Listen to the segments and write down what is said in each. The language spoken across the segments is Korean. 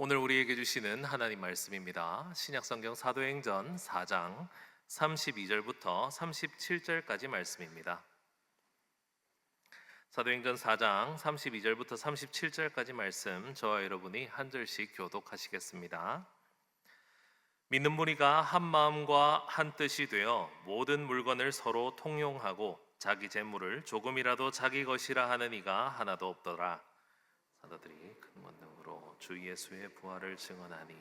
오늘 우리에게 주시는 하나님 말씀입니다. 신약성경 사도행전 4장 32절부터 37절까지 말씀입니다. 사도행전 4장 32절부터 37절까지 말씀, 저와 여러분이 한 절씩 교독하시겠습니다. 믿는 무리가 한 마음과 한 뜻이 되어 모든 물건을 서로 통용하고 자기 재물을 조금이라도 자기 것이라 하는 이가 하나도 없더라. 사도들이 큰 권능으로 주 예수의 부활을 증언하니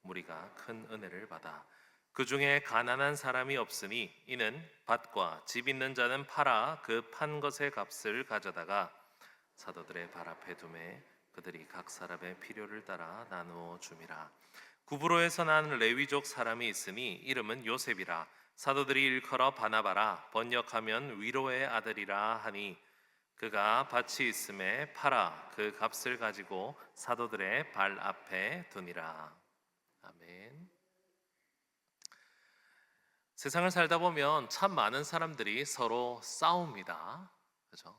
무리가 큰 은혜를 받아 그 중에 가난한 사람이 없으니 이는 밭과 집 있는 자는 팔아 그 판 것의 값을 가져다가 사도들의 발 앞에 두매 그들이 각 사람의 필요를 따라 나누어 줌이라. 구브로에서 난 레위족 사람이 있으니 이름은 요셉이라. 사도들이 일컬어 바나바라, 번역하면 위로의 아들이라 하니 그가 밭이 있음에 팔아 그 값을 가지고 사도들의 발 앞에 두니라. 아멘. 세상을 살다 보면 참 많은 사람들이 서로 싸웁니다. 그렇죠?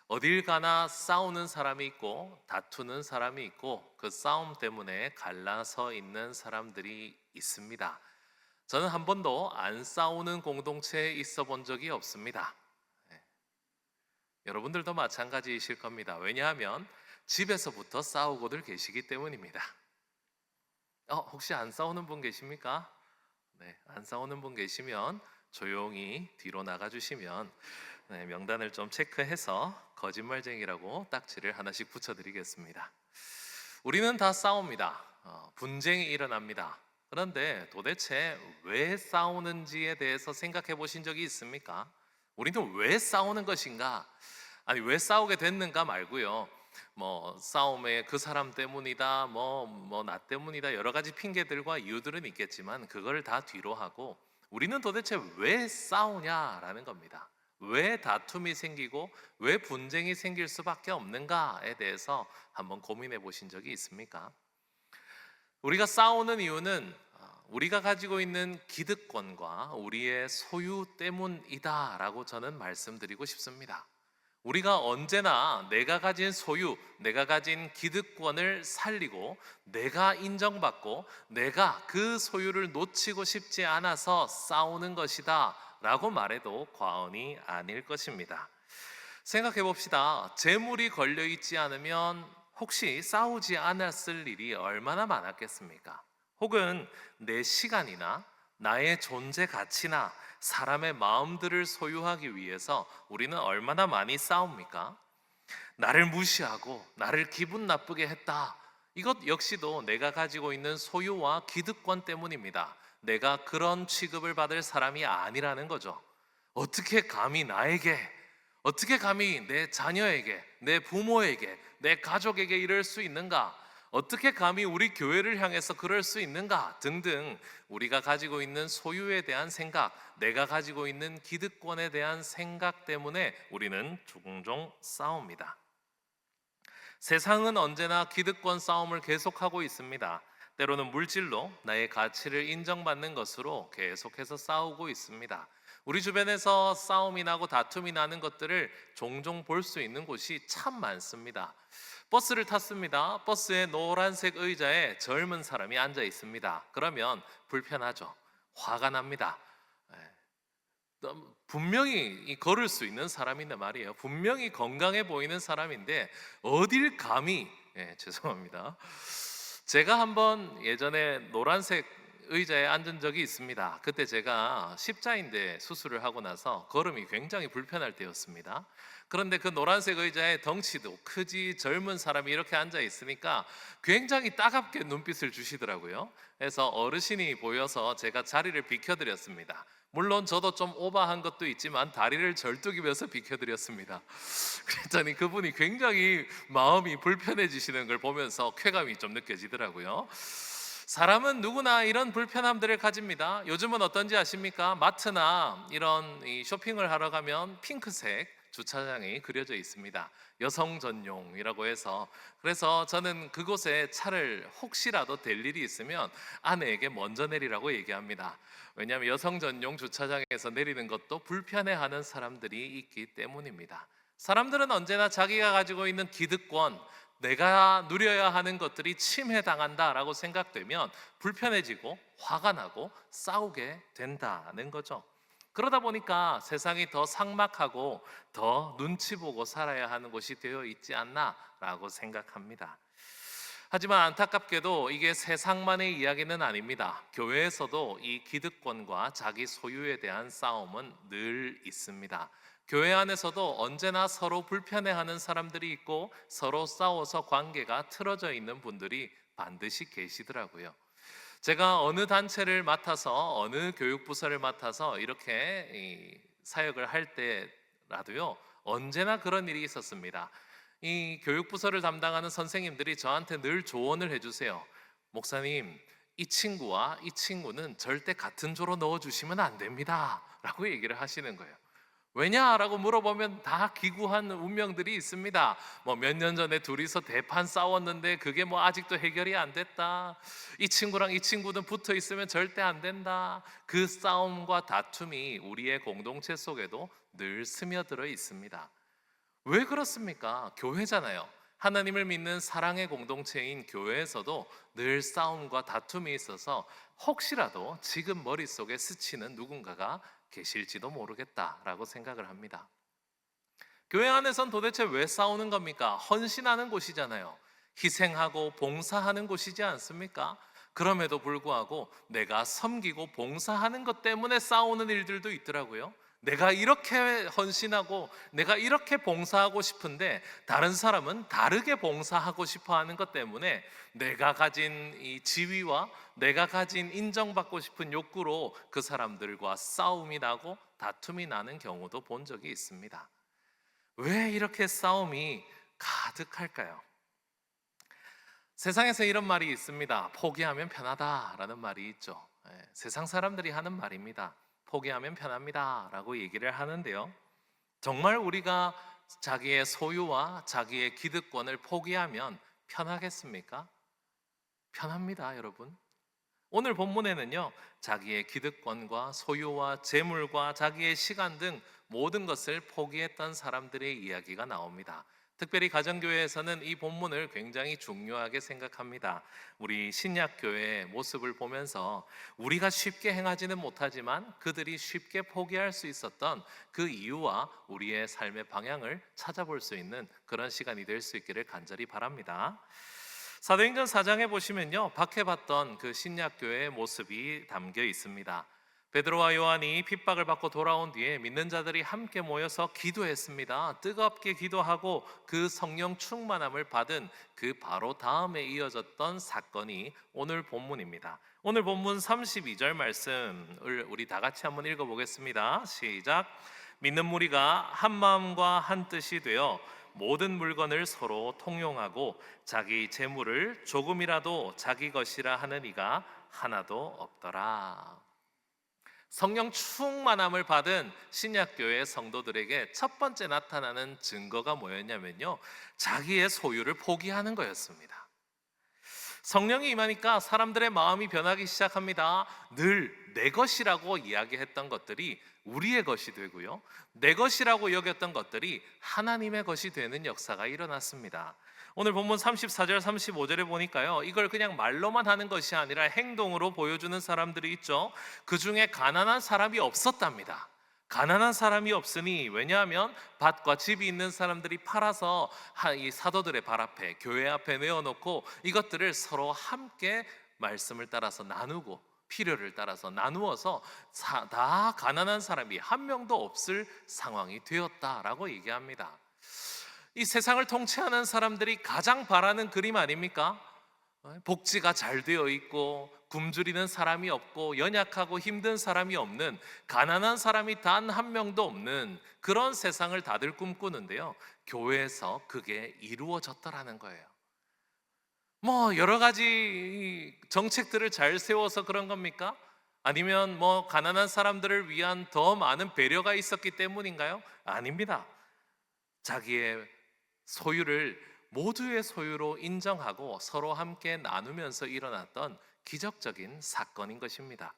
어딜 가나 싸우는 사람이 있고 다투는 사람이 있고 그 싸움 때문에 갈라서 있는 사람들이 있습니다. 저는 한 번도 안 싸우는 공동체에 있어 본 적이 없습니다. 여러분들도 마찬가지이실 겁니다. 왜냐하면 집에서부터 싸우고들 계시기 때문입니다. 혹시 안 싸우는 분 계십니까? 네, 안 싸우는 분 계시면 조용히 뒤로 나가주시면 명단을 좀 체크해서 거짓말쟁이라고 딱지를 하나씩 붙여드리겠습니다. 우리는 다 싸웁니다. 분쟁이 일어납니다. 그런데 도대체 왜 싸우는지에 대해서 생각해 보신 적이 있습니까? 우리는 왜 싸우는 것인가? 아니, 왜 싸우게 됐는가 말고요. 싸움에 그 사람 때문이다, 나 때문이다, 여러 가지 핑계들과 이유들은 있겠지만 그걸 다 뒤로 하고 우리는 도대체 왜 싸우냐라는 겁니다. 왜 다툼이 생기고 왜 분쟁이 생길 수밖에 없는가에 대해서 한번 고민해 보신 적이 있습니까? 우리가 싸우는 이유는 우리가 가지고 있는 기득권과 우리의 소유 때문이다라고 저는 말씀드리고 싶습니다. 우리가 언제나 내가 가진 소유, 내가 가진 기득권을 살리고 내가 인정받고 내가 그 소유를 놓치고 싶지 않아서 싸우는 것이다 라고 말해도 과언이 아닐 것입니다. 생각해 봅시다. 재물이 걸려 있지 않으면 혹시 싸우지 않았을 일이 얼마나 많았겠습니까? 혹은 내 시간이나 나의 존재 가치나 사람의 마음들을 소유하기 위해서 우리는 얼마나 많이 싸웁니까? 나를 무시하고 나를 기분 나쁘게 했다. 이것 역시도 내가 가지고 있는 소유와 기득권 때문입니다. 내가 그런 취급을 받을 사람이 아니라는 거죠. 어떻게 감히 나에게, 어떻게 감히 내 자녀에게, 내 부모에게, 내 가족에게 이럴 수 있는가? 어떻게 감히 우리 교회를 향해서 그럴 수 있는가? 등등 우리가 가지고 있는 소유에 대한 생각, 내가 가지고 있는 기득권에 대한 생각 때문에 우리는 종종 싸웁니다. 세상은 언제나 기득권 싸움을 계속하고 있습니다. 때로는 물질로 나의 가치를 인정받는 것으로 계속해서 싸우고 있습니다. 우리 주변에서 싸움이 나고 다툼이 나는 것들을 종종 볼 수 있는 곳이 참 많습니다. 버스를 탔습니다. 버스에 노란색 의자에 젊은 사람이 앉아 있습니다. 그러면 불편하죠. 화가 납니다. 분명히 걸을 수 있는 사람인데 말이에요. 분명히 건강해 보이는 사람인데 어딜 감히, 죄송합니다. 제가 한번 예전에 노란색 의자에 앉은 적이 있습니다. 그때 제가 십자인대 수술을 하고 나서 걸음이 굉장히 불편할 때였습니다. 그런데 그 노란색 의자에 덩치도 크지 젊은 사람이 이렇게 앉아 있으니까 굉장히 따갑게 눈빛을 주시더라고요. 그래서 어르신이 보여서 제가 자리를 비켜드렸습니다. 물론 저도 좀 오버한 것도 있지만 다리를 절뚝이면서 비켜드렸습니다. 그랬더니 그분이 굉장히 마음이 불편해지시는 걸 보면서 쾌감이 좀 느껴지더라고요. 사람은 누구나 이런 불편함들을 가집니다. 요즘은 어떤지 아십니까? 마트나 이런 쇼핑을 하러 가면 핑크색 주차장이 그려져 있습니다. 여성 전용이라고 해서, 그래서 저는 그곳에 차를 혹시라도 댈 일이 있으면 아내에게 먼저 내리라고 얘기합니다. 왜냐하면 여성 전용 주차장에서 내리는 것도 불편해하는 사람들이 있기 때문입니다. 사람들은 언제나 자기가 가지고 있는 기득권, 내가 누려야 하는 것들이 침해당한다라고 생각되면 불편해지고 화가 나고 싸우게 된다는 거죠. 그러다 보니까 세상이 더 삭막하고 더 눈치 보고 살아야 하는 곳이 되어 있지 않나라고 생각합니다. 하지만 안타깝게도 이게 세상만의 이야기는 아닙니다. 교회에서도 이 기득권과 자기 소유에 대한 싸움은 늘 있습니다. 교회 안에서도 언제나 서로 불편해하는 사람들이 있고 서로 싸워서 관계가 틀어져 있는 분들이 반드시 계시더라고요. 제가 어느 단체를 맡아서 어느 교육부서를 맡아서 이렇게 사역을 할 때라도요, 언제나 그런 일이 있었습니다. 이 교육부서를 담당하는 선생님들이 저한테 늘 조언을 해주세요. 목사님, 이 친구와 이 친구는 절대 같은 조로 넣어주시면 안 됩니다 라고 얘기를 하시는 거예요. 왜냐라고 물어보면 다 기구한 운명들이 있습니다. 뭐 몇 년 전에 둘이서 대판 싸웠는데 그게 뭐 아직도 해결이 안 됐다. 이 친구랑 이 친구는 붙어 있으면 절대 안 된다. 그 싸움과 다툼이 우리의 공동체 속에도 늘 스며들어 있습니다. 왜 그렇습니까? 교회잖아요. 하나님을 믿는 사랑의 공동체인 교회에서도 늘 싸움과 다툼이 있어서 혹시라도 지금 머릿속에 스치는 누군가가 계실지도 모르겠다라고 생각을 합니다. 교회 안에선 도대체 왜 싸우는 겁니까? 헌신하는 곳이잖아요. 희생하고 봉사하는 곳이지 않습니까? 그럼에도 불구하고 내가 섬기고 봉사하는 것 때문에 싸우는 일들도 있더라고요. 내가 이렇게 헌신하고 내가 이렇게 봉사하고 싶은데 다른 사람은 다르게 봉사하고 싶어 하는 것 때문에 내가 가진 이 지위와 내가 가진 인정받고 싶은 욕구로 그 사람들과 싸움이 나고 다툼이 나는 경우도 본 적이 있습니다. 왜 이렇게 싸움이 가득할까요? 세상에서 이런 말이 있습니다. 포기하면 편하다라는 말이 있죠. 세상 사람들이 하는 말입니다. 포기하면 편합니다 라고 얘기를 하는데요, 정말 우리가 자기의 소유와 자기의 기득권을 포기하면 편하겠습니까? 편합니다, 여러분. 오늘 본문에는요, 자기의 기득권과 소유와 재물과 자기의 시간 등 모든 것을 포기했던 사람들의 이야기가 나옵니다. 특별히 가정교회에서는 이 본문을 굉장히 중요하게 생각합니다. 우리 신약교회의 모습을 보면서 우리가 쉽게 행하지는 못하지만 그들이 쉽게 포기할 수 있었던 그 이유와 우리의 삶의 방향을 찾아볼 수 있는 그런 시간이 될 수 있기를 간절히 바랍니다. 사도행전 4장에 보시면요, 박해받던 그 신약교회의 모습이 담겨 있습니다. 베드로와 요한이 핍박을 받고 돌아온 뒤에 믿는 자들이 함께 모여서 기도했습니다. 뜨겁게 기도하고 그 성령 충만함을 받은 그 바로 다음에 이어졌던 사건이 오늘 본문입니다. 오늘 본문 32절 말씀을 우리 다 같이 한번 읽어보겠습니다. 시작. 믿는 무리가 한 마음과 한 뜻이 되어 모든 물건을 서로 통용하고 자기 재물을 조금이라도 자기 것이라 하는 이가 하나도 없더라. 성령 충만함을 받은 신약교회 성도들에게 첫 번째 나타나는 증거가 뭐였냐면요, 자기의 소유를 포기하는 거였습니다. 성령이 임하니까 사람들의 마음이 변하기 시작합니다. 늘 내 것이라고 이야기했던 것들이 우리의 것이 되고요, 내 것이라고 여겼던 것들이 하나님의 것이 되는 역사가 일어났습니다. 오늘 본문 34절 35절에 보니까요, 이걸 그냥 말로만 하는 것이 아니라 행동으로 보여주는 사람들이 있죠. 그 중에 가난한 사람이 없었답니다. 가난한 사람이 없으니, 왜냐하면 밭과 집이 있는 사람들이 팔아서 이 사도들의 발 앞에, 교회 앞에 내어놓고 이것들을 서로 함께 말씀을 따라서 나누고 필요를 따라서 나누어서 다 가난한 사람이 한 명도 없을 상황이 되었다라고 얘기합니다. 이 세상을 통치하는 사람들이 가장 바라는 그림 아닙니까? 복지가 잘 되어 있고 굶주리는 사람이 없고 연약하고 힘든 사람이 없는, 가난한 사람이 단 한 명도 없는 그런 세상을 다들 꿈꾸는데요, 교회에서 그게 이루어졌더라는 거예요. 뭐 여러 가지 정책들을 잘 세워서 그런 겁니까? 아니면 뭐 가난한 사람들을 위한 더 많은 배려가 있었기 때문인가요? 아닙니다. 자기의 소유를 모두의 소유로 인정하고 서로 함께 나누면서 일어났던 기적적인 사건인 것입니다.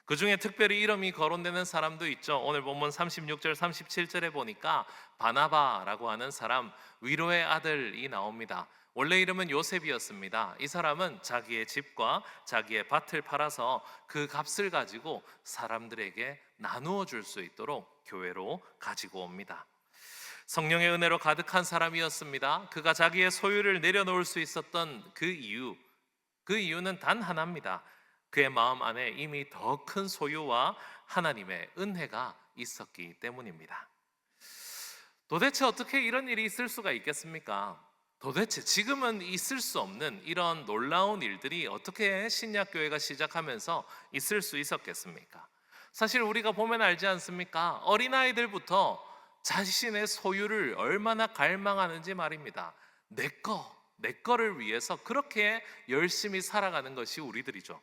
그 중에 특별히 이름이 거론되는 사람도 있죠. 오늘 본문 36절 37절에 보니까 바나바라고 하는 사람, 위로의 아들이 나옵니다. 원래 이름은 요셉이었습니다. 이 사람은 자기의 집과 자기의 밭을 팔아서 그 값을 가지고 사람들에게 나누어 줄 수 있도록 교회로 가지고 옵니다. 성령의 은혜로 가득한 사람이었습니다. 그가 자기의 소유를 내려놓을 수 있었던 그 이유는 단 하나입니다. 그의 마음 안에 이미 더 큰 소유와 하나님의 은혜가 있었기 때문입니다. 도대체 어떻게 이런 일이 있을 수가 있겠습니까? 도대체 지금은 있을 수 없는 이런 놀라운 일들이 어떻게 신약교회가 시작하면서 있을 수 있었겠습니까? 사실 우리가 보면 알지 않습니까? 어린아이들부터 자신의 소유를 얼마나 갈망하는지 말입니다. 내 거를 위해서 그렇게 열심히 살아가는 것이 우리들이죠.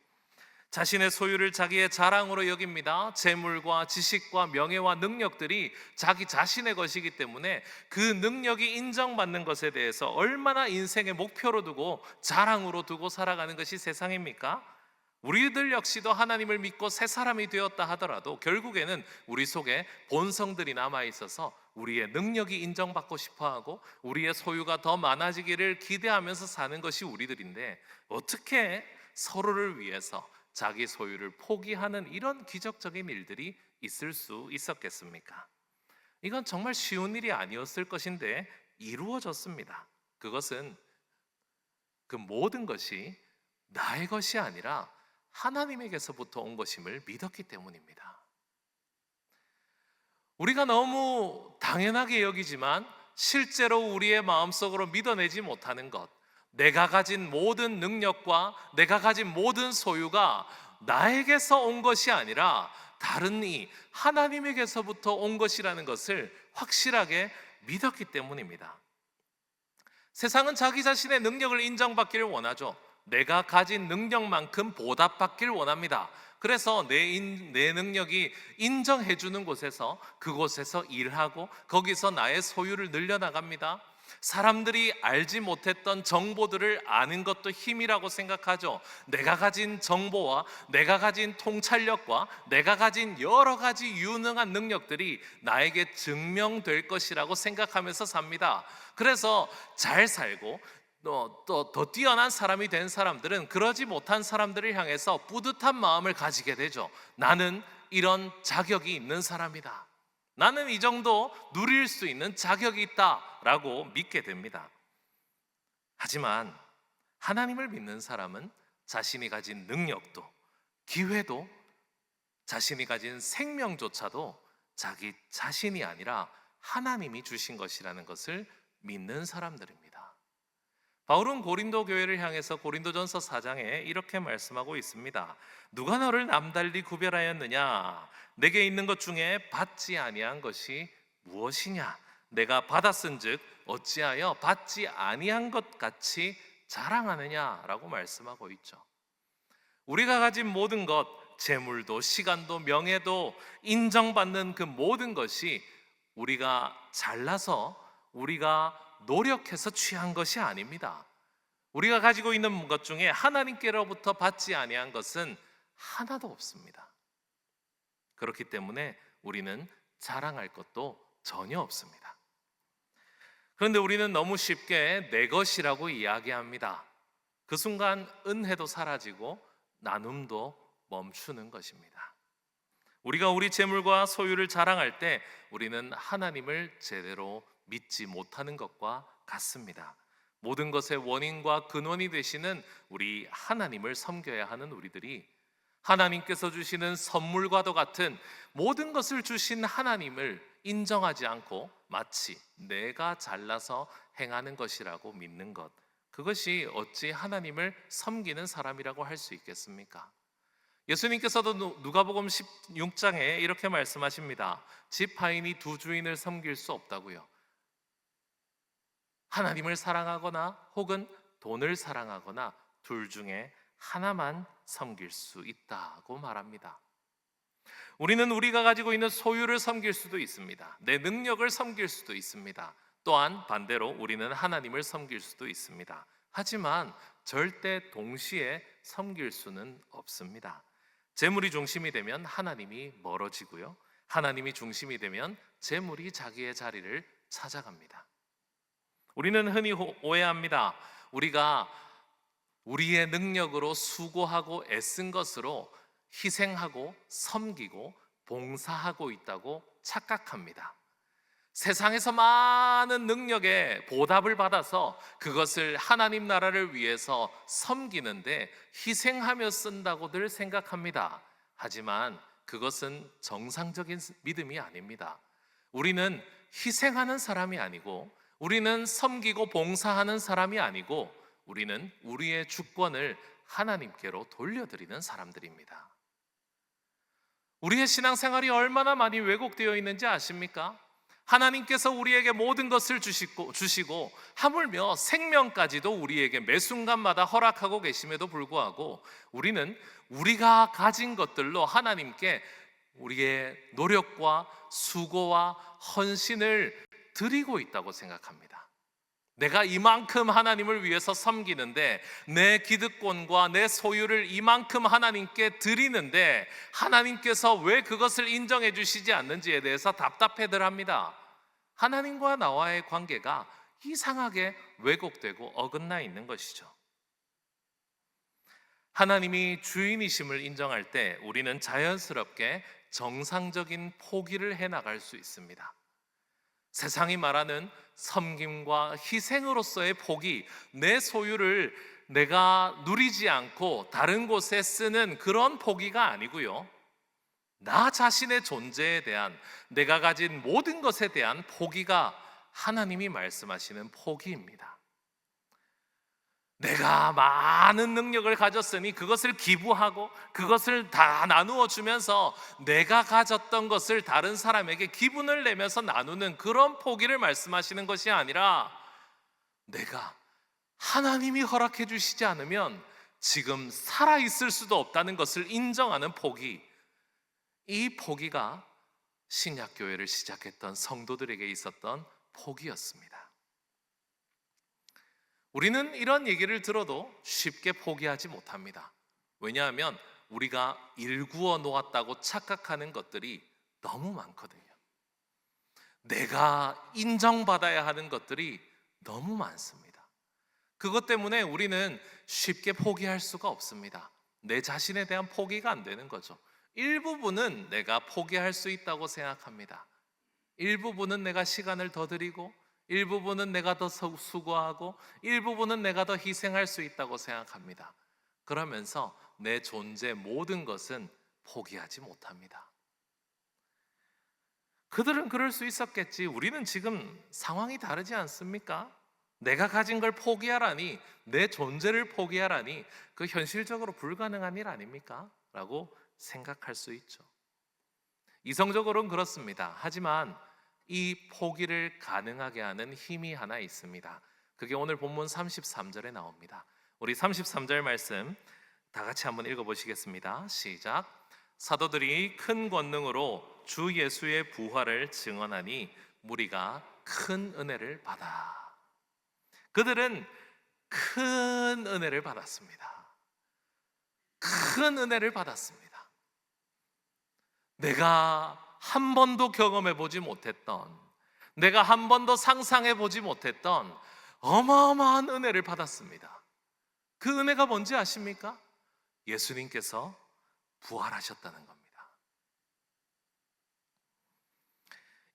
자신의 소유를 자기의 자랑으로 여깁니다. 재물과 지식과 명예와 능력들이 자기 자신의 것이기 때문에 그 능력이 인정받는 것에 대해서 얼마나 인생의 목표로 두고 자랑으로 두고 살아가는 것이 세상입니까? 우리들 역시도 하나님을 믿고 새 사람이 되었다 하더라도 결국에는 우리 속에 본성들이 남아 있어서 우리의 능력이 인정받고 싶어하고 우리의 소유가 더 많아지기를 기대하면서 사는 것이 우리들인데, 어떻게 서로를 위해서 자기 소유를 포기하는 이런 기적적인 일들이 있을 수 있었겠습니까? 이건 정말 쉬운 일이 아니었을 것인데 이루어졌습니다. 그것은 그 모든 것이 나의 것이 아니라 하나님에게서부터 온 것임을 믿었기 때문입니다. 우리가 너무 당연하게 여기지만 실제로 우리의 마음속으로 믿어내지 못하는 것, 내가 가진 모든 능력과 내가 가진 모든 소유가 나에게서 온 것이 아니라 다른 이 하나님에게서부터 온 것이라는 것을 확실하게 믿었기 때문입니다. 세상은 자기 자신의 능력을 인정받기를 원하죠. 내가 가진 능력만큼 보답받기를 원합니다. 그래서 내 능력이 인정해 주는 곳에서 그곳에서 일하고 거기서 나의 소유를 늘려나갑니다. 사람들이 알지 못했던 정보들을 아는 것도 힘이라고 생각하죠. 내가 가진 정보와 내가 가진 통찰력과 내가 가진 여러 가지 유능한 능력들이 나에게 증명될 것이라고 생각하면서 삽니다. 그래서 잘 살고 또 더 뛰어난 사람이 된 사람들은 그러지 못한 사람들을 향해서 뿌듯한 마음을 가지게 되죠. 나는 이런 자격이 있는 사람이다. 나는 이 정도 누릴 수 있는 자격이 있다라고 믿게 됩니다. 하지만 하나님을 믿는 사람은 자신이 가진 능력도 기회도 자신이 가진 생명조차도 자기 자신이 아니라 하나님이 주신 것이라는 것을 믿는 사람들입니다. 바울은 고린도 교회를 향해서 고린도전서 4장에 이렇게 말씀하고 있습니다. 누가 너를 남달리 구별하였느냐? 내게 있는 것 중에 받지 아니한 것이 무엇이냐? 내가 받았은즉 어찌하여 받지 아니한 것 같이 자랑하느냐라고 말씀하고 있죠. 우리가 가진 모든 것, 재물도 시간도 명예도 인정받는 그 모든 것이 우리가 잘나서 우리가 노력해서 취한 것이 아닙니다. 우리가 가지고 있는 것 중에 하나님께로부터 받지 아니한 것은 하나도 없습니다. 그렇기 때문에 우리는 자랑할 것도 전혀 없습니다. 그런데 우리는 너무 쉽게 내 것이라고 이야기합니다. 그 순간 은혜도 사라지고 나눔도 멈추는 것입니다. 우리가 우리 재물과 소유를 자랑할 때 우리는 하나님을 제대로 믿지 못하는 것과 같습니다. 모든 것의 원인과 근원이 되시는 우리 하나님을 섬겨야 하는 우리들이 하나님께서 주시는 선물과도 같은 모든 것을 주신 하나님을 인정하지 않고 마치 내가 잘나서 행하는 것이라고 믿는 것, 그것이 어찌 하나님을 섬기는 사람이라고 할 수 있겠습니까? 예수님께서도 누가복음 16장에 이렇게 말씀하십니다. 지파인이 두 주인을 섬길 수 없다고요. 하나님을 사랑하거나 혹은 돈을 사랑하거나 둘 중에 하나만 섬길 수 있다고 말합니다. 우리는 우리가 가지고 있는 소유를 섬길 수도 있습니다. 내 능력을 섬길 수도 있습니다. 또한 반대로 우리는 하나님을 섬길 수도 있습니다. 하지만 절대 동시에 섬길 수는 없습니다. 재물이 중심이 되면 하나님이 멀어지고요. 하나님이 중심이 되면 재물이 자기의 자리를 찾아갑니다. 우리는 흔히 오해합니다. 우리가 우리의 능력으로 수고하고 애쓴 것으로 희생하고 섬기고 봉사하고 있다고 착각합니다. 세상에서 많은 능력에 보답을 받아서 그것을 하나님 나라를 위해서 섬기는데 희생하며 쓴다고들 생각합니다. 하지만 그것은 정상적인 믿음이 아닙니다. 우리는 희생하는 사람이 아니고, 우리는 섬기고 봉사하는 사람이 아니고, 우리는 우리의 주권을 하나님께로 돌려드리는 사람들입니다. 우리의 신앙생활이 얼마나 많이 왜곡되어 있는지 아십니까? 하나님께서 우리에게 모든 것을 주시고 하물며 생명까지도 우리에게 매 순간마다 허락하고 계심에도 불구하고 우리는 우리가 가진 것들로 하나님께 우리의 노력과 수고와 헌신을 드리고 있다고 생각합니다. 내가 이만큼 하나님을 위해서 섬기는데, 내 기득권과 내 소유를 이만큼 하나님께 드리는데 하나님께서 왜 그것을 인정해 주시지 않는지에 대해서 답답해들 합니다. 하나님과 나와의 관계가 이상하게 왜곡되고 어긋나 있는 것이죠. 하나님이 주인이심을 인정할 때 우리는 자연스럽게 정상적인 포기를 해나갈 수 있습니다. 세상이 말하는 섬김과 희생으로서의 포기, 내 소유를 내가 누리지 않고 다른 곳에 쓰는 그런 포기가 아니고요, 나 자신의 존재에 대한, 내가 가진 모든 것에 대한 포기가 하나님이 말씀하시는 포기입니다. 내가 많은 능력을 가졌으니 그것을 기부하고 그것을 다 나누어 주면서 내가 가졌던 것을 다른 사람에게 기분을 내면서 나누는 그런 포기를 말씀하시는 것이 아니라, 내가 하나님이 허락해 주시지 않으면 지금 살아있을 수도 없다는 것을 인정하는 포기, 이 포기가 신약교회를 시작했던 성도들에게 있었던 포기였습니다. 우리는 이런 얘기를 들어도 쉽게 포기하지 못합니다. 왜냐하면 우리가 일구어 놓았다고 착각하는 것들이 너무 많거든요. 내가 인정받아야 하는 것들이 너무 많습니다. 그것 때문에 우리는 쉽게 포기할 수가 없습니다. 내 자신에 대한 포기가 안 되는 거죠. 일부분은 내가 포기할 수 있다고 생각합니다. 일부분은 내가 시간을 더 드리고, 일부분은 내가 더 수고하고, 일부분은 내가 더 희생할 수 있다고 생각합니다. 그러면서 내 존재 모든 것은 포기하지 못합니다. 그들은 그럴 수 있었겠지. 우리는 지금 상황이 다르지 않습니까? 내가 가진 걸 포기하라니, 내 존재를 포기하라니, 그 현실적으로 불가능한 일 아닙니까? 라고 생각할 수 있죠. 이성적으로는 그렇습니다. 하지만 이 포기를 가능하게 하는 힘이 하나 있습니다. 그게 오늘 본문 33절에 나옵니다. 우리 33절 말씀 다 같이 한번 읽어보시겠습니다. 시작. 사도들이 큰 권능으로 주 예수의 부활을 증언하니 무리가 큰 은혜를 받아. 그들은 큰 은혜를 받았습니다. 큰 은혜를 받았습니다. 내가 한 번도 경험해 보지 못했던, 내가 한 번도 상상해 보지 못했던 어마어마한 은혜를 받았습니다. 그 은혜가 뭔지 아십니까? 예수님께서 부활하셨다는 겁니다.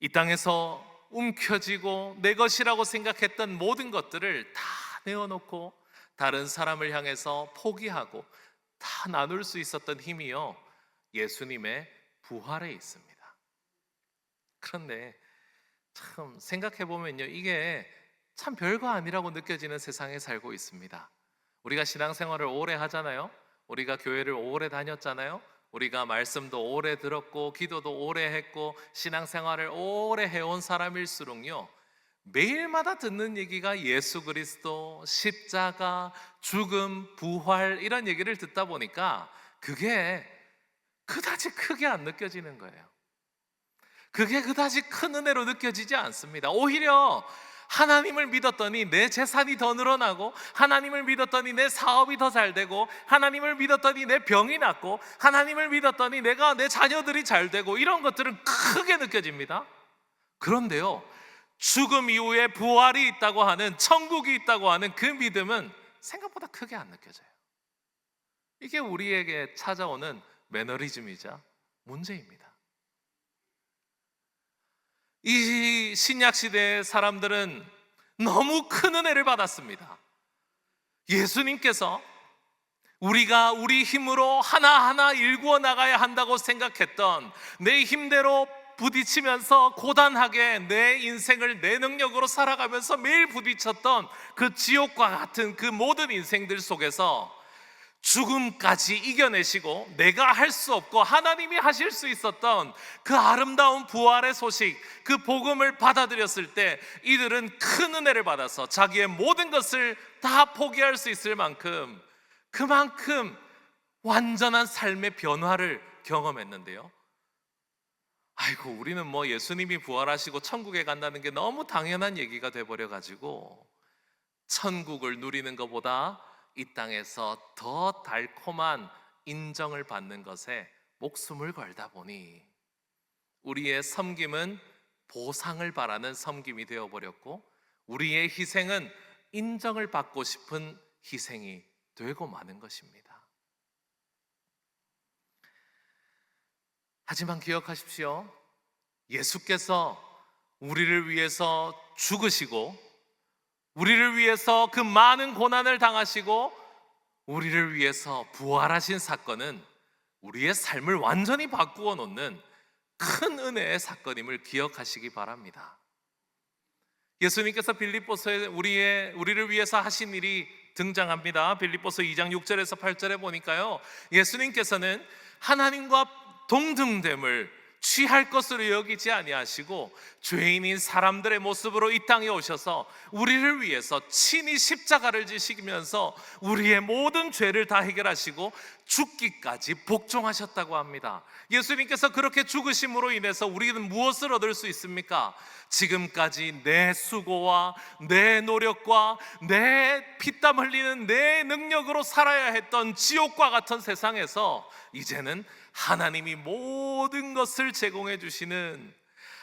이 땅에서 움켜쥐고 내 것이라고 생각했던 모든 것들을 다 내어놓고 다른 사람을 향해서 포기하고 다 나눌 수 있었던 힘이요, 예수님의 부활에 있습니다. 그런데 참 생각해보면요, 이게 참 별거 아니라고 느껴지는 세상에 살고 있습니다. 우리가 신앙생활을 오래 하잖아요. 우리가 교회를 오래 다녔잖아요. 우리가 말씀도 오래 들었고 기도도 오래 했고 신앙생활을 오래 해온 사람일수록요, 매일마다 듣는 얘기가 예수 그리스도, 십자가, 죽음, 부활, 이런 얘기를 듣다 보니까 그게 그다지 크게 안 느껴지는 거예요. 그게 그다지 큰 은혜로 느껴지지 않습니다. 오히려 하나님을 믿었더니 내 재산이 더 늘어나고, 하나님을 믿었더니 내 사업이 더 잘 되고, 하나님을 믿었더니 내 병이 낫고, 하나님을 믿었더니 내 자녀들이 잘 되고, 이런 것들은 크게 느껴집니다. 그런데요, 죽음 이후에 부활이 있다고 하는, 천국이 있다고 하는 그 믿음은 생각보다 크게 안 느껴져요. 이게 우리에게 찾아오는 매너리즘이자 문제입니다. 이 신약 시대의 사람들은 너무 큰 은혜를 받았습니다. 예수님께서 우리가 우리 힘으로 하나하나 일구어 나가야 한다고 생각했던, 내 힘대로 부딪히면서 고단하게 내 인생을 내 능력으로 살아가면서 매일 부딪혔던 그 지옥과 같은 그 모든 인생들 속에서 죽음까지 이겨내시고, 내가 할 수 없고 하나님이 하실 수 있었던 그 아름다운 부활의 소식, 그 복음을 받아들였을 때 이들은 큰 은혜를 받아서 자기의 모든 것을 다 포기할 수 있을 만큼, 그만큼 완전한 삶의 변화를 경험했는데요, 아이고, 우리는 뭐 예수님이 부활하시고 천국에 간다는 게 너무 당연한 얘기가 돼버려가지고, 천국을 누리는 것보다 이 땅에서 더 달콤한 인정을 받는 것에 목숨을 걸다 보니 우리의 섬김은 보상을 바라는 섬김이 되어버렸고, 우리의 희생은 인정을 받고 싶은 희생이 되고 마는 것입니다. 하지만 기억하십시오. 예수께서 우리를 위해서 죽으시고, 우리를 위해서 그 많은 고난을 당하시고, 우리를 위해서 부활하신 사건은 우리의 삶을 완전히 바꾸어 놓는 큰 은혜의 사건임을 기억하시기 바랍니다. 예수님께서 빌립보서에 우리를 위해서 하신 일이 등장합니다. 빌립보서 2장 6절에서 8절에 보니까요, 예수님께서는 하나님과 동등됨을 취할 것으로 여기지 아니하시고 죄인인 사람들의 모습으로 이 땅에 오셔서 우리를 위해서 친히 십자가를 지시면서 우리의 모든 죄를 다 해결하시고 죽기까지 복종하셨다고 합니다. 예수님께서 그렇게 죽으심으로 인해서 우리는 무엇을 얻을 수 있습니까? 지금까지 내 수고와 내 노력과 내 피땀 흘리는 내 능력으로 살아야 했던 지옥과 같은 세상에서 이제는 하나님이 모든 것을 제공해 주시는,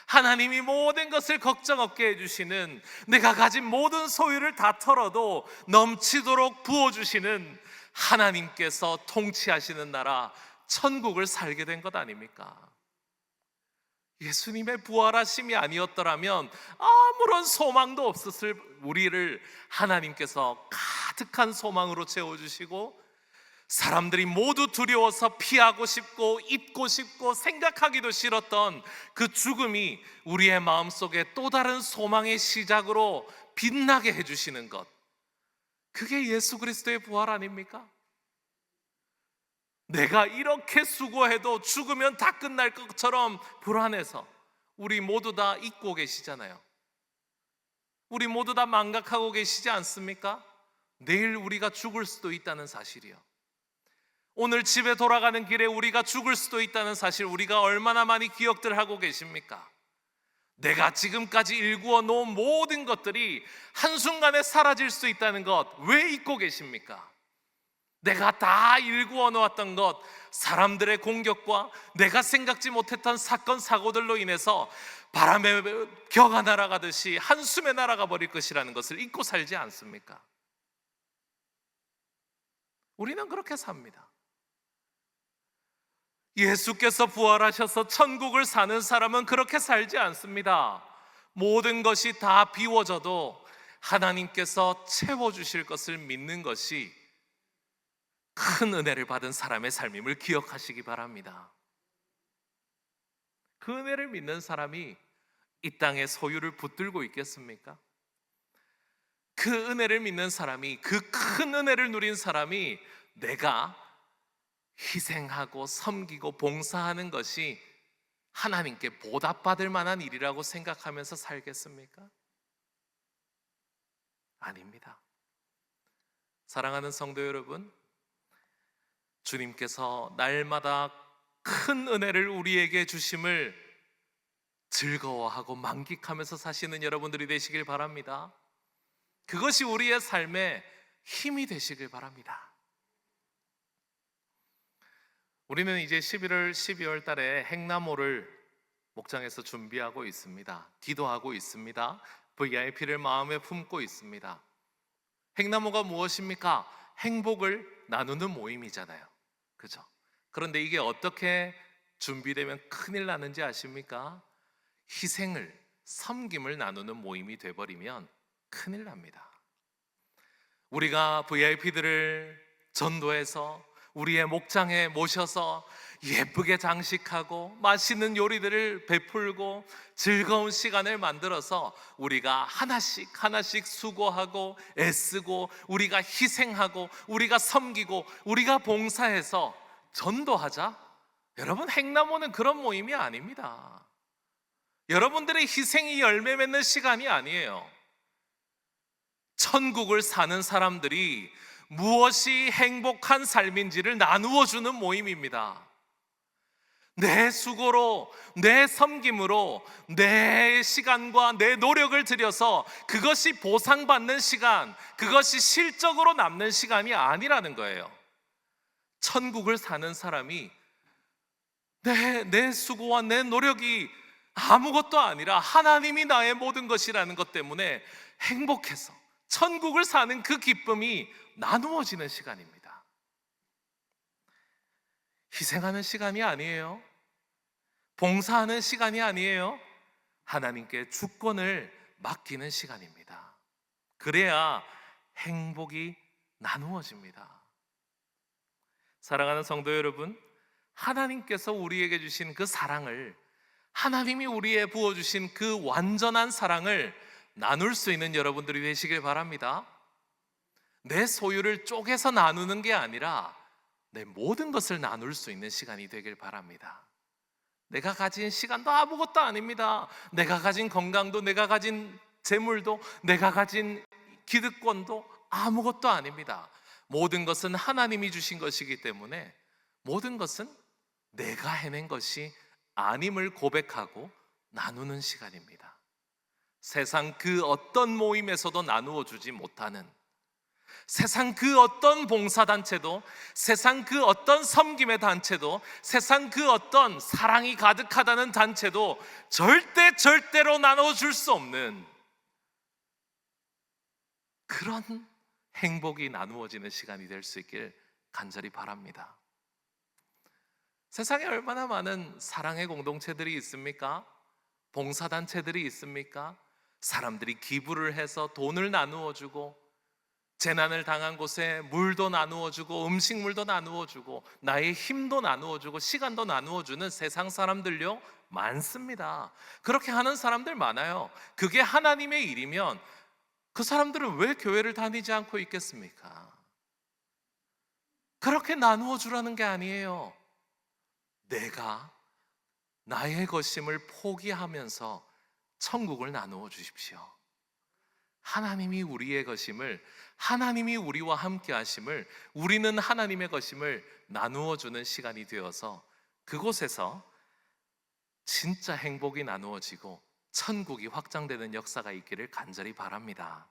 하나님이 모든 것을 걱정 없게 해주시는, 내가 가진 모든 소유를 다 털어도 넘치도록 부어주시는 하나님께서 통치하시는 나라 천국을 살게 된 것 아닙니까? 예수님의 부활하심이 아니었더라면 아무런 소망도 없었을 우리를 하나님께서 가득한 소망으로 채워주시고, 사람들이 모두 두려워서 피하고 싶고 잊고 싶고 생각하기도 싫었던 그 죽음이 우리의 마음속에 또 다른 소망의 시작으로 빛나게 해주시는 것, 그게 예수 그리스도의 부활 아닙니까? 내가 이렇게 수고해도 죽으면 다 끝날 것처럼 불안해서 우리 모두 다 잊고 계시잖아요. 우리 모두 다 망각하고 계시지 않습니까? 내일 우리가 죽을 수도 있다는 사실이요, 오늘 집에 돌아가는 길에 우리가 죽을 수도 있다는 사실, 우리가 얼마나 많이 기억들 하고 계십니까? 내가 지금까지 일구어 놓은 모든 것들이 한순간에 사라질 수 있다는 것 왜 잊고 계십니까? 내가 다 일구어 놓았던 것, 사람들의 공격과 내가 생각지 못했던 사건 사고들로 인해서 바람에 겨가 날아가듯이 한숨에 날아가 버릴 것이라는 것을 잊고 살지 않습니까? 우리는 그렇게 삽니다. 예수께서 부활하셔서 천국을 사는 사람은 그렇게 살지 않습니다. 모든 것이 다 비워져도 하나님께서 채워주실 것을 믿는 것이 큰 은혜를 받은 사람의 삶임을 기억하시기 바랍니다. 그 은혜를 믿는 사람이 이 땅의 소유를 붙들고 있겠습니까? 그 은혜를 믿는 사람이, 그 큰 은혜를 누린 사람이 내가 희생하고 섬기고 봉사하는 것이 하나님께 보답받을 만한 일이라고 생각하면서 살겠습니까? 아닙니다. 사랑하는 성도 여러분, 주님께서 날마다 큰 은혜를 우리에게 주심을 즐거워하고 만끽하면서 사시는 여러분들이 되시길 바랍니다. 그것이 우리의 삶의 힘이 되시길 바랍니다. 우리는 이제 11월, 12월 달에 행나모를 목장에서 준비하고 있습니다. 기도하고 있습니다. VIP를 마음에 품고 있습니다. 행나모가 무엇입니까? 행복을 나누는 모임이잖아요. 그죠? 그런데 이게 어떻게 준비되면 큰일 나는지 아십니까? 희생을, 섬김을 나누는 모임이 돼버리면 큰일 납니다. 우리가 VIP들을 전도해서 우리의 목장에 모셔서 예쁘게 장식하고 맛있는 요리들을 베풀고 즐거운 시간을 만들어서 우리가 하나씩 하나씩 수고하고 애쓰고 우리가 희생하고 우리가 섬기고 우리가 봉사해서 전도하자? 여러분, 행나모는 그런 모임이 아닙니다. 여러분들의 희생이 열매 맺는 시간이 아니에요. 천국을 사는 사람들이 무엇이 행복한 삶인지를 나누어 주는 모임입니다. 내 수고로, 내 섬김으로, 내 시간과 내 노력을 들여서 그것이 보상받는 시간, 그것이 실적으로 남는 시간이 아니라는 거예요. 천국을 사는 사람이 내 수고와 내 노력이 아무것도 아니라 하나님이 나의 모든 것이라는 것 때문에 행복해서 천국을 사는 그 기쁨이 나누어지는 시간입니다. 희생하는 시간이 아니에요. 봉사하는 시간이 아니에요. 하나님께 주권을 맡기는 시간입니다. 그래야 행복이 나누어집니다. 사랑하는 성도 여러분, 하나님께서 우리에게 주신 그 사랑을, 하나님이 우리에 부어주신 그 완전한 사랑을 나눌 수 있는 여러분들이 되시길 바랍니다. 내 소유를 쪼개서 나누는 게 아니라 내 모든 것을 나눌 수 있는 시간이 되길 바랍니다. 내가 가진 시간도 아무것도 아닙니다. 내가 가진 건강도, 내가 가진 재물도, 내가 가진 기득권도 아무것도 아닙니다. 모든 것은 하나님이 주신 것이기 때문에 모든 것은 내가 해낸 것이 아님을 고백하고 나누는 시간입니다. 세상 그 어떤 모임에서도 나누어 주지 못하는, 세상 그 어떤 봉사단체도, 세상 그 어떤 섬김의 단체도, 세상 그 어떤 사랑이 가득하다는 단체도 절대로 나눠줄 수 없는 그런 행복이 나누어지는 시간이 될 수 있길 간절히 바랍니다. 세상에 얼마나 많은 사랑의 공동체들이 있습니까? 봉사단체들이 있습니까? 사람들이 기부를 해서 돈을 나누어주고, 재난을 당한 곳에 물도 나누어주고, 음식물도 나누어주고, 나의 힘도 나누어주고, 시간도 나누어주는 세상 사람들요 많습니다. 그렇게 하는 사람들 많아요. 그게 하나님의 일이면 그 사람들은 왜 교회를 다니지 않고 있겠습니까? 그렇게 나누어 주라는 게 아니에요. 내가 나의 것임을 포기하면서 천국을 나누어 주십시오. 하나님이 우리의 것임을, 하나님이 우리와 함께 하심을, 우리는 하나님의 것임을 나누어 주는 시간이 되어서 그곳에서 진짜 행복이 나누어지고 천국이 확장되는 역사가 있기를 간절히 바랍니다.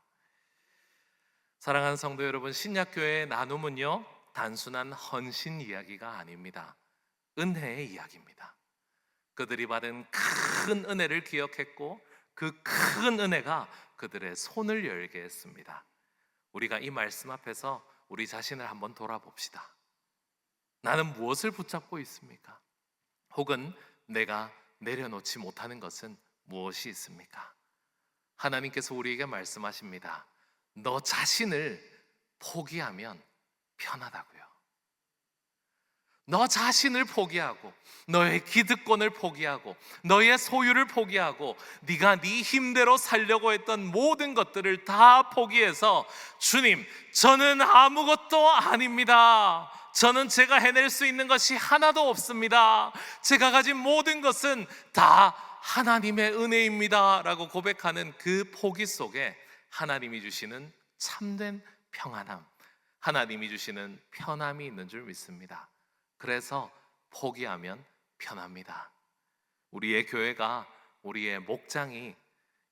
사랑하는 성도 여러분, 신약교회의 나눔은요 단순한 헌신 이야기가 아닙니다. 은혜의 이야기입니다. 그들이 받은 큰 은혜를 기억했고 그 큰 은혜가 그들의 손을 열게 했습니다. 우리가 이 말씀 앞에서 우리 자신을 한번 돌아봅시다. 나는 무엇을 붙잡고 있습니까? 혹은 내가 내려놓지 못하는 것은 무엇이 있습니까? 하나님께서 우리에게 말씀하십니다. 너 자신을 포기하면 편하다고요. 너 자신을 포기하고, 너의 기득권을 포기하고, 너의 소유를 포기하고, 네가 네 힘대로 살려고 했던 모든 것들을 다 포기해서 주님, 저는 아무것도 아닙니다. 저는 제가 해낼 수 있는 것이 하나도 없습니다. 제가 가진 모든 것은 다 하나님의 은혜입니다 라고 고백하는 그 포기 속에 하나님이 주시는 참된 평안함, 하나님이 주시는 편함이 있는 줄 믿습니다. 그래서 포기하면 편합니다. 우리의 교회가 우리의 목장이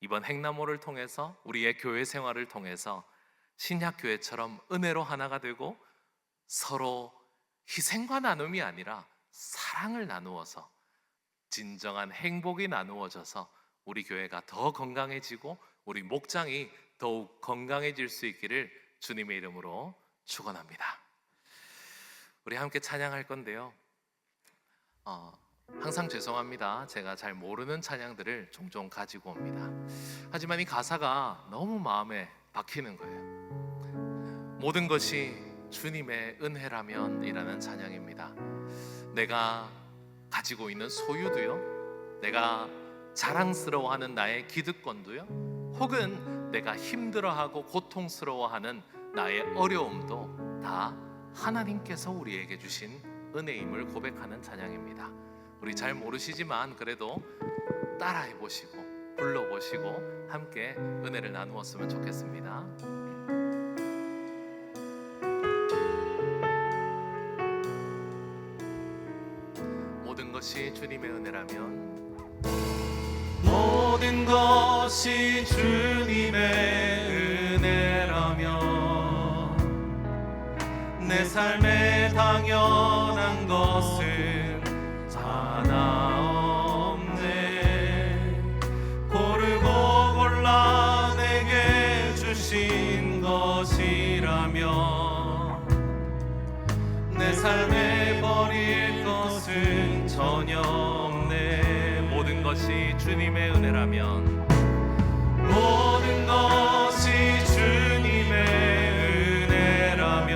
이번 행나무를 통해서 우리의 교회 생활을 통해서 신약교회처럼 은혜로 하나가 되고 서로 희생과 나눔이 아니라 사랑을 나누어서 진정한 행복이 나누어져서 우리 교회가 더 건강해지고 우리 목장이 더욱 건강해질 수 있기를 주님의 이름으로 축원합니다. 우리 함께 찬양할 건데요. 항상 죄송합니다. 제가 잘 모르는 찬양들을 종종 가지고 옵니다. 하지만 이 가사가 너무 마음에 박히는 거예요. 모든 것이 주님의 은혜라면 이라는 찬양입니다. 내가 가지고 있는 소유도요, 내가 자랑스러워하는 나의 기득권도요, 혹은 내가 힘들어하고 고통스러워하는 나의 어려움도 다 하나님께서 우리에게 주신 은혜임을 고백하는 찬양입니다. 우리 잘 모르시지만 그래도 따라해 보시고 불러보시고 함께 은혜를 나누었으면 좋겠습니다. 모든 것이 주님의 은혜라면, 모든 것이 주님의 은혜라면 내 삶에 당연한 것은 하나 없네. 고르고 골라 내게 주신 것이라면 내 삶에 버릴 것은 전혀 없네. 모든 것이 주님의 은혜라면, 모든 것이 주님의 은혜라면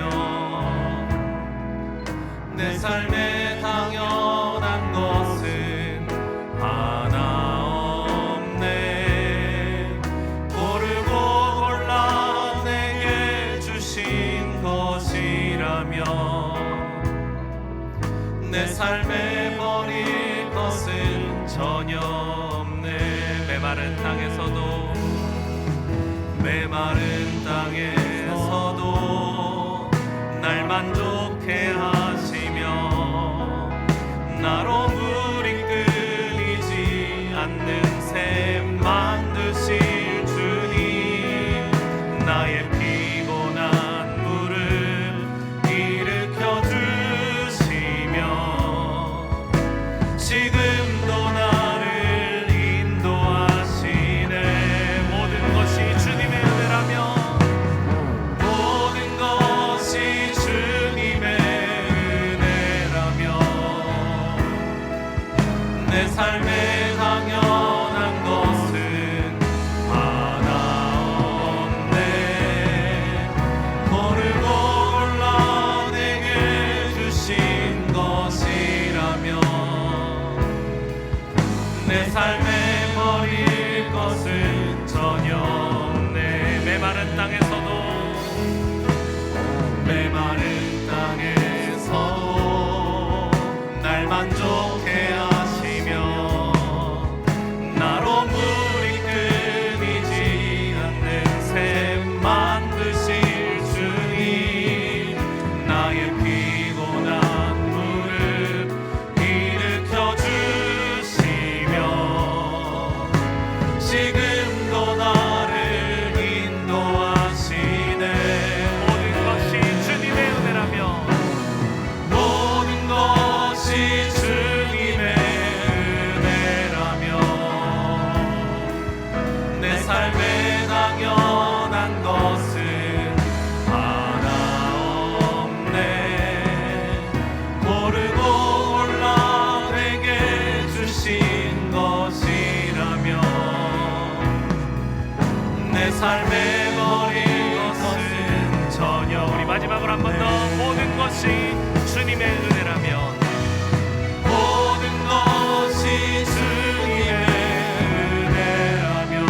내 삶에 당연한 것은 하나 없네. 고르고 골라 내게 주신 것이라면 내 삶에 버릴 것은 전혀 없네. 메마른 땅에서도 메마른 땅에서도 날 만족해 하시며 나로 물이 끊이지 않는 샘 만드실 주님, 나의 피곤한 물을 일으켜 주시며 지금도 나를 인도하시네. 모든 것이 주님의 은혜라면, 모든 것이 주님의 은혜라면 내 삶에 당연한 것은 하나 없네. 고르고 골라 내게 주신 것이라면 내 삶에 버릴 것은 전혀 없네. 메마른 땅에서도 메마른 땅에서도 날 만족해 하시며 나로 물이 끊이지 않는 샘 만드실 주님, 나의 피곤한 무릎 일으켜 주시며 지금도 나를 인도하시네. 모든 것이 주님의 은혜라면, 모든 것이 주님의 은혜라면 내 삶에 당연한 것은 하나 없네. 고르고 골라 내게 주신 것이라면 내 삶에 버릴 것은 전혀. 우리 마지막으로 한 번 더 모든 것이 주님의 은혜라면, 모든 것이 주님의 은혜라면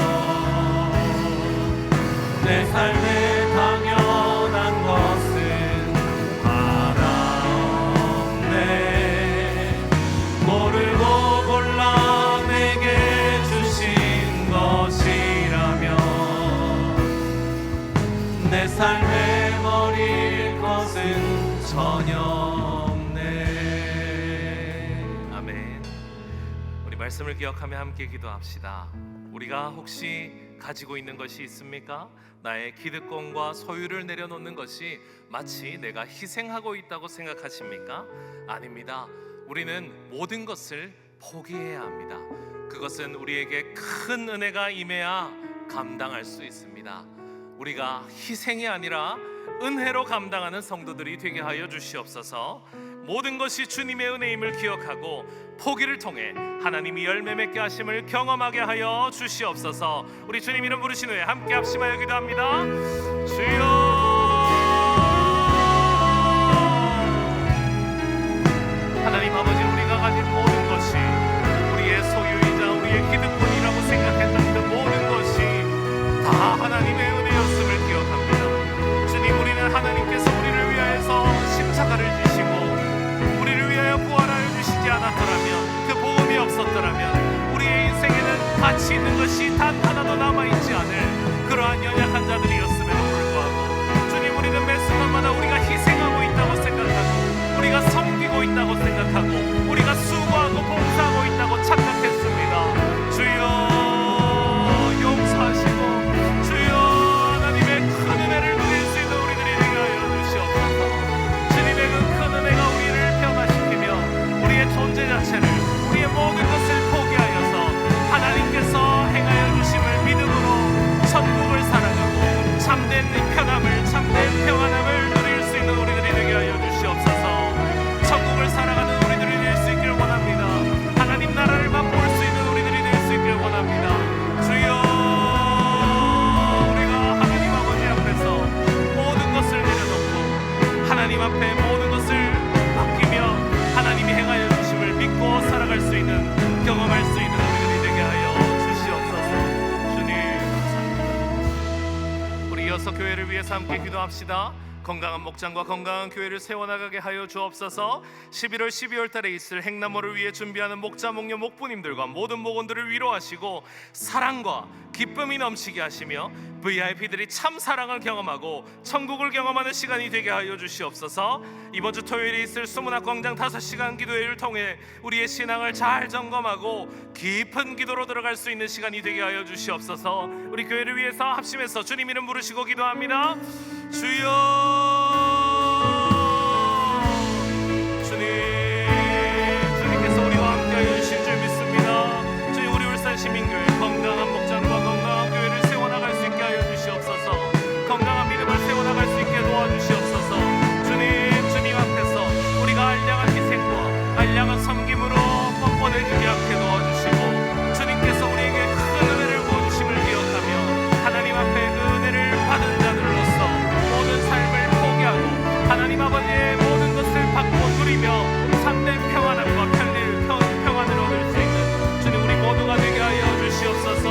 내 삶에 당연한 것은 하나 없네. 고르고 골라 내게 주신 것이라면 내 삶에 버릴 것은 전혀 없네. 아멘. 우리 말씀을 기억하며 함께 기도합시다. 우리가 혹시 가지고 있는 것이 있습니까? 나의 기득권과 소유를 내려놓는 것이 마치 내가 희생하고 있다고 생각하십니까? 아닙니다. 우리는 모든 것을 포기해야 합니다. 그것은 우리에게 큰 은혜가 임해야 감당할 수 있습니다. 우리가 희생이 아니라 은혜로 감당하는 성도들이 되게 하여 주시옵소서. 모든 것이 주님의 은혜임을 기억하고 포기를 통해 하나님이 열매 맺게 하심을 경험하게 하여 주시옵소서. 우리 주님 이름 부르신 후에 함께 합심하여 기도합니다. 주여, 하나님 아버지, 우리가 가진 모든 것이 우리의 소유이자 우리의 기득권이라고 생각했던 그 모든 것이 다 하나님의 은혜였음을 기억합니다. 주님, 우리는 하나님께서 우리를 위하여서 십자가를 지시고 우리를 위하여 부활하여 주시지 않았더라면, 그 복음이 없었더라면 우리의 인생에는 가치 있는 것이 단 하나도 남아있지 않을 그러한 연약한 자들이었음에도 불구하고 주님, 우리는 매 순간마다 우리가 희생하고 있다고 생각하고 우리가 섬기고 있다고 생각하고 우리가 수고하고 봉사하고 있다고 착각했습니다. 주여, 용서하시고 주여, 하나님의 큰 은혜를 누릴 수 있는 우리들이 되게 하여 주시옵소서. 주님의 그 큰 은혜가 우리를 변화시키며 우리의 존재 자체를, 우리의 모든 것을 포기하여서 하나님께서 행하여 주심을 믿음으로 천국을 살아가고 참된 편함을, 참된 평안함을 누릴 수 있는 우리들이 되게 하여 주시옵소서. 천국을 살아가는 우리들이 될 수 있기를 원합니다. 하나님 나라를 맛볼 수 있는 우리들이 될 수 있기를 원합니다. 주여, 우리가 하나님 아버지 앞에서 모든 것을 내려놓고 하나님 앞에 모든 것을 맡기며 하나님이 행하여 주심을 믿고 살아갈 수 있는, 경험할 수 있는 우리들이 되게 하여 주시옵소서. 주님 감사합니다. 우리 이어서 교회를 위해서 함께 기도합시다. 건강한 목장과 건강한 교회를 세워나가게 하여 주옵소서. 11월 12월 달에 있을 행나무를 위해 준비하는 목자, 목녀, 목부님들과 모든 목원들을 위로하시고 사랑과 기쁨이 넘치게 하시며 VIP들이 참 사랑을 경험하고 천국을 경험하는 시간이 되게 하여 주시옵소서. 이번 주 토요일에 있을 수문학 광장 5시간 기도회를 통해 우리의 신앙을 잘 점검하고 깊은 기도로 들어갈 수 있는 시간이 되게 하여 주시옵소서. 우리 교회를 위해서 합심해서 주님 이름 부르시고 기도합니다. 주여, 주님께서 우리와 함께하여 주실 줄 믿습니다. 주님, 우리 울산 시민교회 건강한 목장과 건강한 교회를 세워나갈 수 있게 하여 주시옵소서. 건강한 믿음을 세워나갈 수 있게 도와주시옵소서. 주님 앞에서 우리가 알량한 희생과 알량한 섬김으로 뻔뻔해지지 않게 도와주시고 주님께서 우리에게 큰 은혜를 부어주심을 기억하며 하나님 앞에 그 은혜를 받은 자들로서 모든 삶을 포기하고 하나님 아버지의 모든 것을 받고 누리며 참된 평안함과 평안을 얻을 수 있는 주님, 우리 모두가 되게 하여 주시옵소서.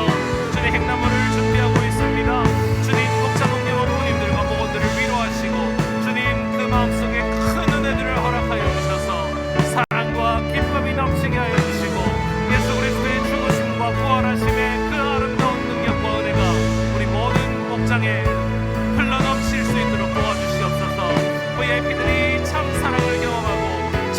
주님, 행나무를 준비하고 있습니다. 주님, 목자, 목녀, 목부님들과 목원들을 위로하시고 주님, 그 마음속에 큰 은혜들을 허락하여 주셔서 사랑과 기쁨이 넘치게 하여 주시고 예수 그리스도의 죽으심과 부활하심의 그 아름다운 능력과 은혜가 우리 모든 목장에 흘러넘칠 수 있도록 도와주시옵소서. VIP들이 참 사랑을 경험하고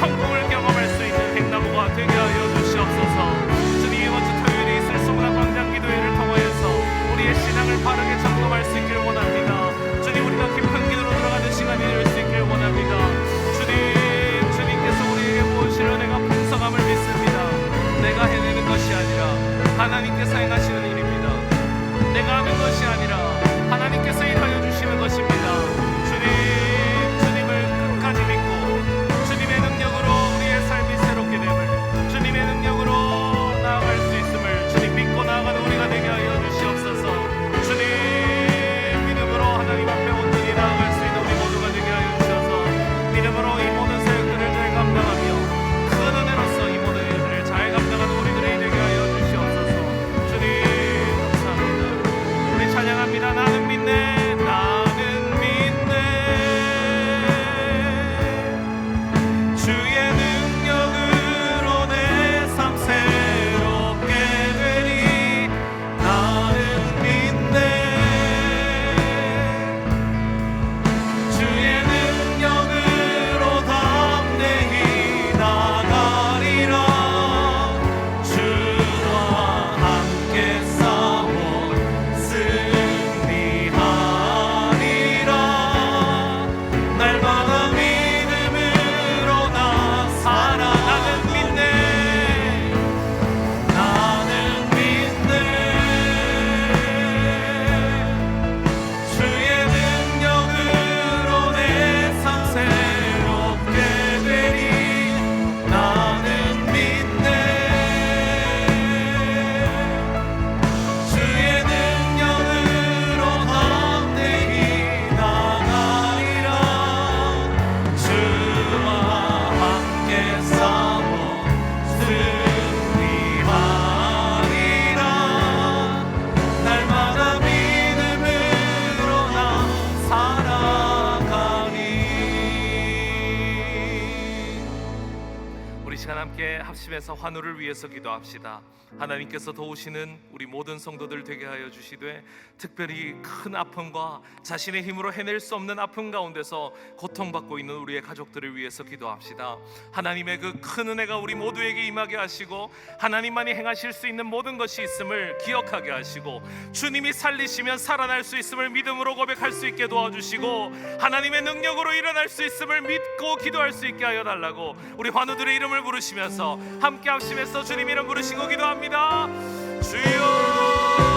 시간 함께 합심해서 환우를 위해서 기도합시다. 하나님께서 도우시는 우리 모든 성도들 되게 하여 주시되, 특별히 큰 아픔과 자신의 힘으로 해낼 수 없는 아픔 가운데서 고통받고 있는 우리의 가족들을 위해서 기도합시다. 하나님의 그 큰 은혜가 우리 모두에게 임하게 하시고, 하나님만이 행하실 수 있는 모든 것이 있음을 기억하게 하시고, 주님이 살리시면 살아날 수 있음을 믿음으로 고백할 수 있게 도와주시고, 하나님의 능력으로 일어날 수 있음을 믿고 기도할 수 있게 하여 달라고 우리 환우들의 이름을 부르시면서 함께 합심해서 주님 이름 부르시고 기도합니다. 주여,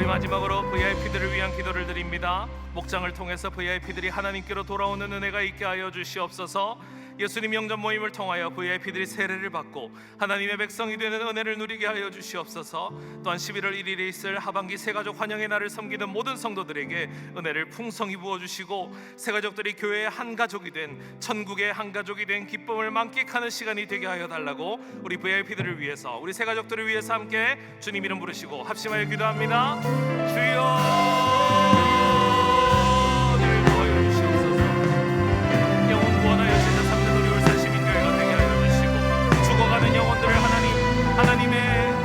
마지막으로 VIP들을 위한 기도를 드립니다. 목장을 통해서 VIP들이 하나님께로 돌아오는 은혜가 있게 하여 주시옵소서. 예수님 영접 모임을 통하여 VIP들이 세례를 받고 하나님의 백성이 되는 은혜를 누리게 하여 주시옵소서. 또한 11월 1일에 있을 하반기 새가족 환영의 날을 섬기는 모든 성도들에게 은혜를 풍성히 부어주시고, 새가족들이 교회의 한 가족이 된, 천국의 한 가족이 된 기쁨을 만끽하는 시간이 되게 하여 달라고 우리 VIP들을 위해서, 우리 새가족들을 위해서 함께 주님 이름 부르시고 합심하여 기도합니다. 주여, 하나님의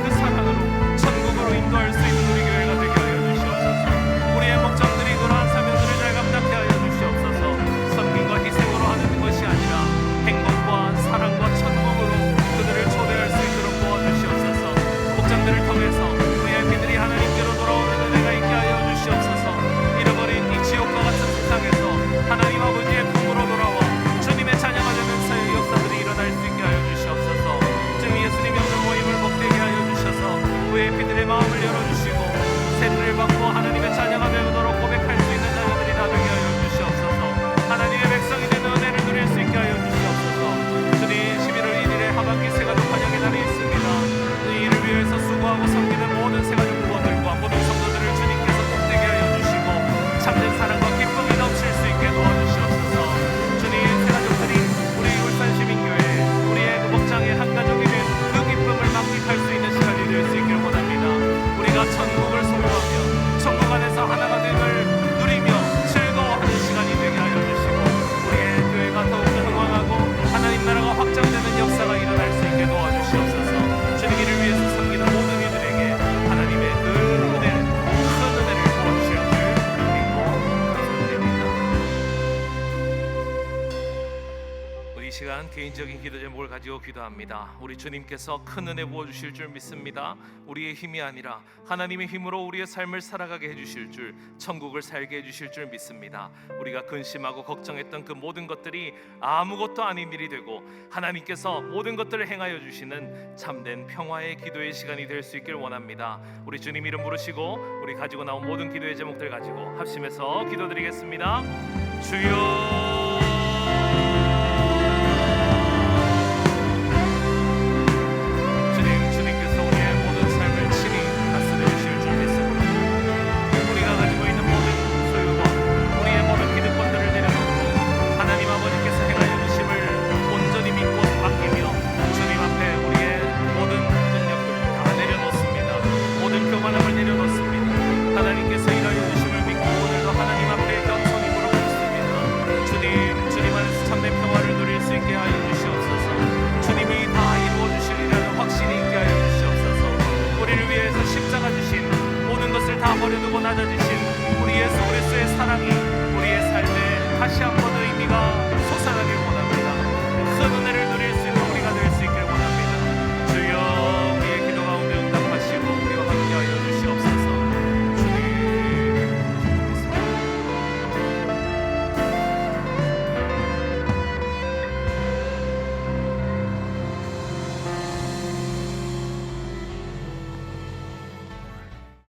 그 사랑으로 천국으로 인도할 수 있는 우리 교회가 되게 하여 주시옵소서. 우리의 목장들이 그러한 사명들을 잘 감당케 하여 주시옵소서. 섬김과 희생으로 하는 것이 아니라 행복과 사랑과 천국으로 그들을 초대할 수 있도록 도와주시옵소서. 목장들을 통해서 VIP들이 하나님께로 돌아오는 은혜가 있게 하여 주시옵소서. 시간 개인적인 기도 제목을 가지고 기도합니다. 우리 주님께서 큰 은혜 부어주실 줄 믿습니다. 우리의 힘이 아니라 하나님의 힘으로 우리의 삶을 살아가게 해주실 줄, 천국을 살게 해주실 줄 믿습니다. 우리가 근심하고 걱정했던 그 모든 것들이 아무것도 아닌 일이 되고 하나님께서 모든 것들을 행하여 주시는 참된 평화의 기도의 시간이 될 수 있길 원합니다. 우리 주님 이름 부르시고 우리 가지고 나온 모든 기도의 제목들 가지고 합심해서 기도드리겠습니다. 주여, 버려두고 낮아지신 우리 예수 그리스도의 사랑이 우리의 삶에 다시 한번